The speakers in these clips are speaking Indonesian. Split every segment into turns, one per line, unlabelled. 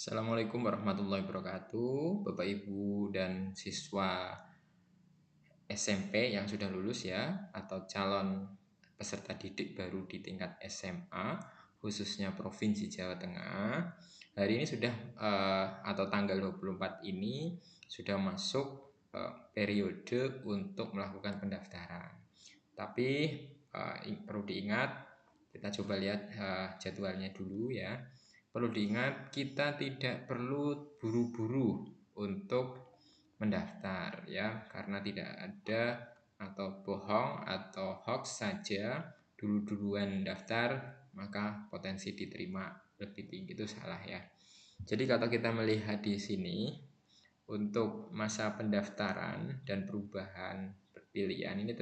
Assalamualaikum warahmatullahi wabarakatuh, Bapak Ibu dan siswa SMP yang sudah lulus ya, atau calon peserta didik baru di tingkat SMA, khususnya Provinsi Jawa Tengah. Hari ini sudah atau tanggal 24 ini sudah masuk periode untuk melakukan pendaftaran. Tapi perlu diingat, kita coba lihat jadwalnya dulu ya. Perlu diingat, kita tidak perlu buru-buru untuk mendaftar ya, karena tidak ada atau bohong atau hoax saja dulu-duluan daftar maka potensi diterima lebih tinggi, itu salah ya. Jadi kalau kita melihat di sini untuk masa pendaftaran dan perubahan pilihan ini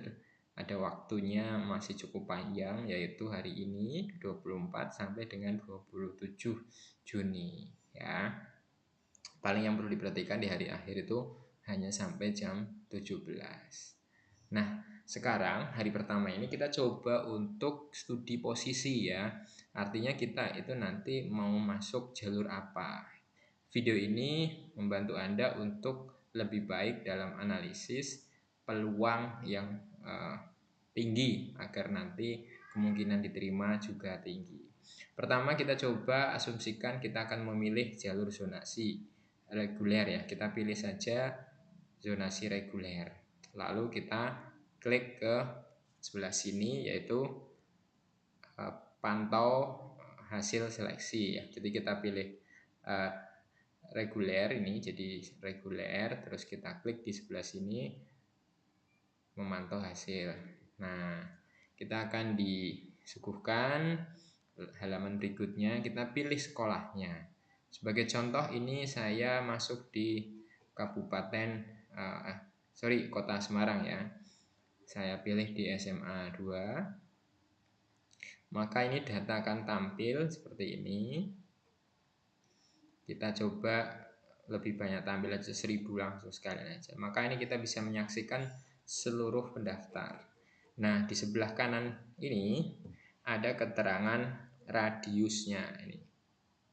ada waktunya masih cukup panjang, yaitu hari ini 24 sampai dengan 27 Juni ya. Paling yang perlu diperhatikan di hari akhir itu hanya sampai jam 17. Nah, sekarang hari pertama ini kita coba untuk studi posisi ya. Artinya kita itu nanti mau masuk jalur apa. Video ini membantu Anda untuk lebih baik dalam analisis peluang yang tinggi agar nanti kemungkinan diterima juga tinggi. Pertama kita coba asumsikan kita akan memilih jalur zonasi reguler ya. Kita pilih saja zonasi reguler. Lalu kita klik ke sebelah sini yaitu pantau hasil seleksi ya. Jadi kita pilih reguler ini jadi reguler, terus kita klik di sebelah sini memantau hasil. Nah, kita akan disuguhkan halaman berikutnya, kita pilih sekolahnya. Sebagai contoh ini saya masuk di Kota Semarang ya. Saya pilih di SMA 2. Maka ini data akan tampil seperti ini. Kita coba lebih banyak tampil aja 1000 langsung sekalian aja. Maka ini kita bisa menyaksikan seluruh pendaftar. Nah, di sebelah kanan ini ada keterangan radiusnya ini.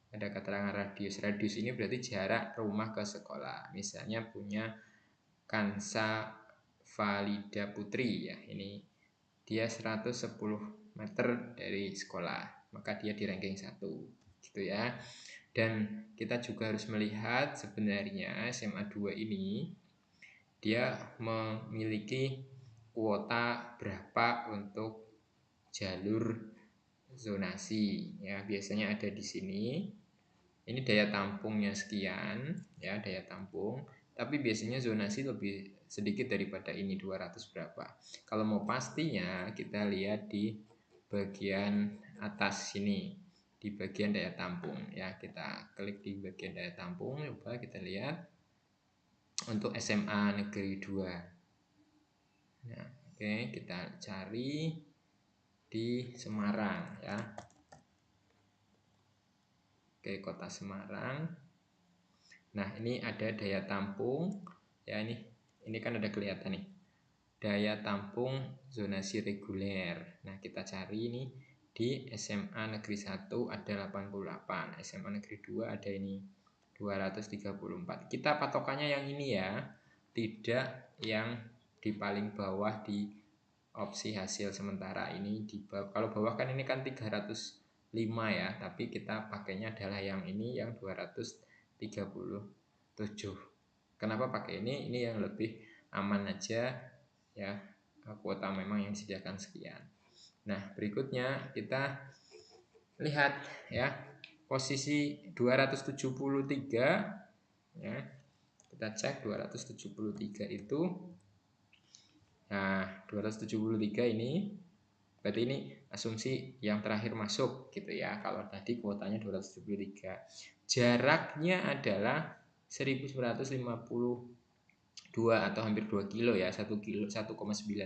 Ada keterangan radius. Radius ini berarti jarak rumah ke sekolah. Misalnya punya Kansa Valida Putri ya. Ini dia 110 meter dari sekolah. Maka dia di ranking 1 gitu ya. Dan kita juga harus melihat sebenarnya SMA 2 ini dia memiliki kuota berapa untuk jalur zonasi ya. Biasanya ada di sini. Ini daya tampungnya sekian ya, daya tampung. Tapi biasanya zonasi lebih sedikit daripada ini, 200 berapa. Kalau mau pastinya kita lihat di bagian atas sini, di bagian daya tampung ya. Kita klik di bagian daya tampung, coba kita lihat untuk SMA Negeri 2. Nah, oke, kita cari di Semarang ya. Oke, Kota Semarang. Nah, ini ada daya tampung ya, ini kan ada kelihatan nih. Daya tampung zonasi reguler. Nah, kita cari ini di SMA Negeri 1 ada 88, SMA Negeri 2 ada ini 234. Kita patokannya yang ini ya, tidak yang di paling bawah di opsi hasil sementara ini. Kalau bawah kan ini kan 305 ya, tapi kita pakainya adalah yang ini yang 237. Kenapa pakai ini? Ini yang lebih aman aja ya, kuota memang yang disediakan sekian. Nah, berikutnya kita lihat ya, posisi 273 ya. Kita cek 273 itu. Nah, 273 ini berarti ini asumsi yang terakhir masuk gitu ya. Kalau tadi kuotanya 273. Jaraknya adalah 1952 atau hampir 2 kilo ya, 1 kilo 1,9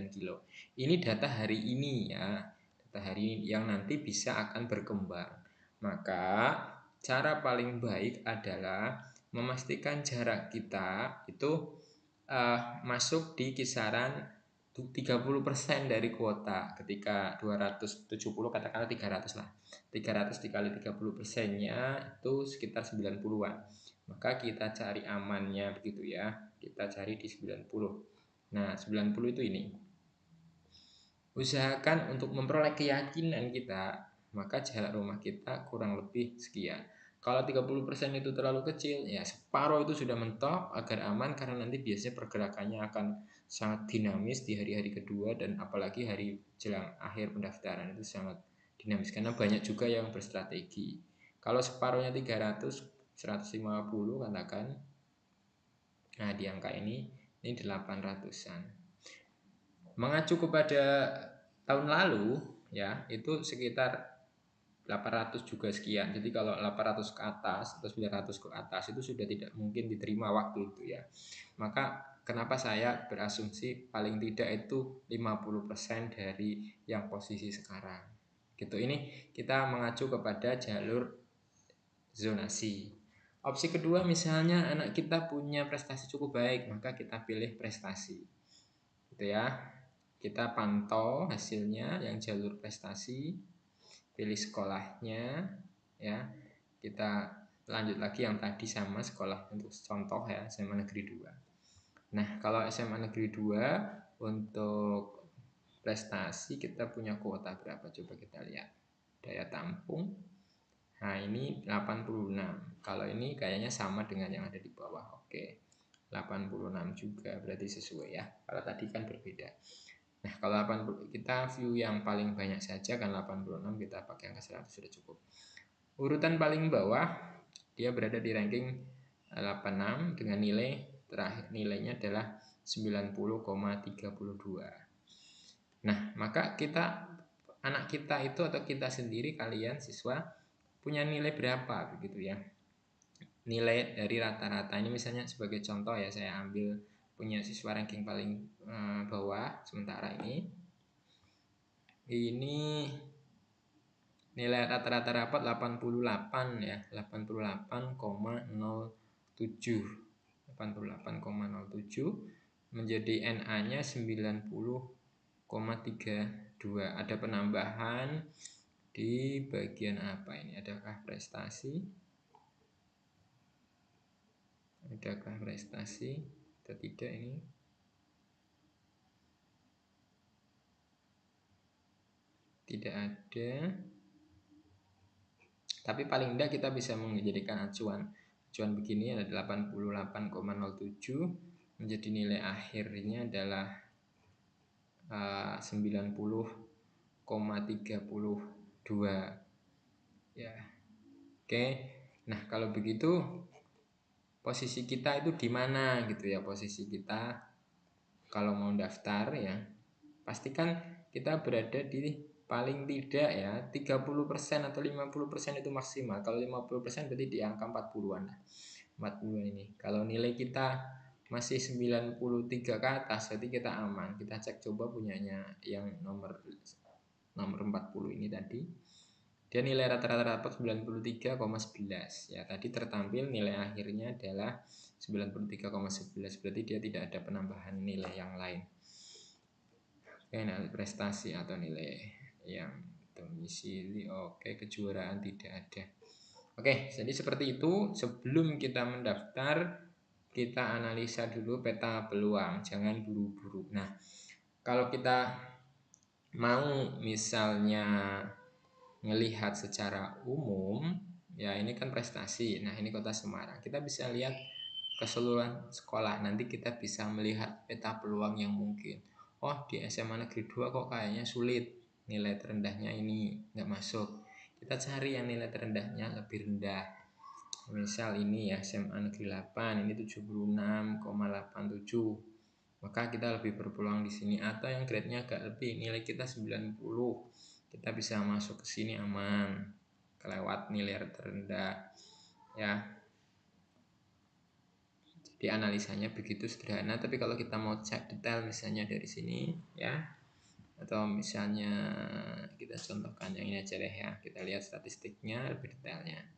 kilo. Ini data hari ini ya. Data hari ini yang nanti bisa akan berkembang. Maka cara paling baik adalah memastikan jarak kita itu masuk di kisaran 30% dari kuota. Ketika 270 katakanlah 300 lah. 300 dikali 30%-nya itu sekitar 90-an. Maka kita cari amannya begitu ya. Kita cari di 90. Nah, 90 itu ini. Usahakan untuk memperoleh keyakinan kita, maka jarak rumah kita kurang lebih sekian. Kalau 30% itu terlalu kecil, ya separuh itu sudah mentok agar aman, karena nanti biasanya pergerakannya akan sangat dinamis di hari-hari kedua, dan apalagi hari jelang akhir pendaftaran itu sangat dinamis karena banyak juga yang berstrategi. Kalau separuhnya 300, 150 katakan, nah di angka ini 800-an. Mengacu kepada tahun lalu ya, itu sekitar 800 juga sekian. Jadi kalau 800 ke atas atau 900 ke atas itu sudah tidak mungkin diterima waktu itu ya. Maka kenapa saya berasumsi paling tidak itu 50% dari yang posisi sekarang. Gitu. Ini kita mengacu kepada jalur zonasi. Opsi kedua, misalnya anak kita punya prestasi cukup baik, maka kita pilih prestasi. Gitu ya. Kita pantau hasilnya yang jalur prestasi, pilih sekolahnya ya. Kita lanjut lagi yang tadi sama sekolah untuk contoh ya, SMA Negeri 2. Nah, kalau SMA Negeri 2 untuk prestasi kita punya kuota berapa? Coba kita lihat. Daya tampung. Nah, ini 86. Kalau ini kayaknya sama dengan yang ada di bawah. Oke. 86 juga berarti sesuai ya. Kalau tadi kan berbeda. Nah, kalau 80 kita view yang paling banyak saja kan 86, kita pakai angka 100 sudah cukup. Urutan paling bawah dia berada di ranking 86 dengan nilai terakhir, nilainya adalah 90,32. Nah, maka anak kita itu atau kita sendiri, kalian siswa punya nilai berapa begitu ya. Nilai dari rata-rata ini misalnya sebagai contoh ya, saya ambil punya siswa ranking paling bawah sementara ini nilai rata-rata rapat 88 ya, 88,07 menjadi NA-nya 90,32. Ada penambahan di bagian apa ini? Adakah prestasi? Atau tidak ini? Tidak ada. Tapi paling tidak kita bisa menjadikan acuan begini ada 88,07 menjadi nilai akhirnya adalah 90,32 ya. Oke. Nah, kalau begitu posisi kita itu di mana gitu ya, posisi kita kalau mau daftar ya. Pastikan kita berada di paling tidak ya 30% atau 50% itu maksimal. Kalau 50% berarti di angka 40-an. 40 ini. Kalau nilai kita masih 93 ke atas, berarti kita aman. Kita cek coba punyanya yang nomor 40 ini tadi. Dia nilai rata-rata dapat 93,11 ya. Tadi tertampil nilai akhirnya adalah 93,11, berarti dia tidak ada penambahan nilai yang lain. Nilai prestasi atau nilai yang domisili, oke, kejuaraan tidak ada. Oke, jadi seperti itu. Sebelum kita mendaftar, kita analisa dulu peta peluang, jangan buru-buru. Nah, kalau kita mau misalnya melihat secara umum, ya ini kan prestasi. Nah, ini Kota Semarang. Kita bisa lihat keseluruhan sekolah. Nanti kita bisa melihat peta peluang yang mungkin. Oh, di SMA Negeri 2 kok kayaknya sulit, nilai terendahnya ini nggak masuk. Kita cari yang nilai terendahnya lebih rendah. Misal ini ya SMA Negeri 8, ini 76,87. Maka kita lebih berpeluang di sini. Atau yang grade-nya agak lebih, nilai kita 90. Kita bisa masuk ke sini aman, kelewat nilai terendah ya. Jadi analisanya begitu sederhana, tapi kalau kita mau cek detail misalnya dari sini ya, atau misalnya kita contohkan yang ini aja deh ya, kita lihat statistiknya lebih detailnya.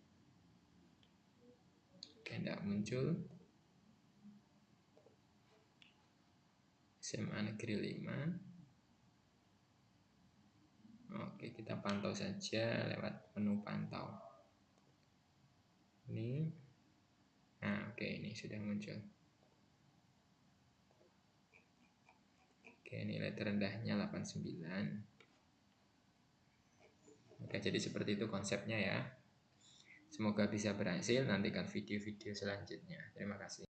Oke, tidak muncul. SMA Negeri 5. Oke, kita pantau saja lewat menu pantau. Ini. Nah, oke, ini sudah muncul. Oke, nilai terendahnya 89. Oke, jadi seperti itu konsepnya ya. Semoga bisa berhasil. Nantikan video-video selanjutnya. Terima kasih.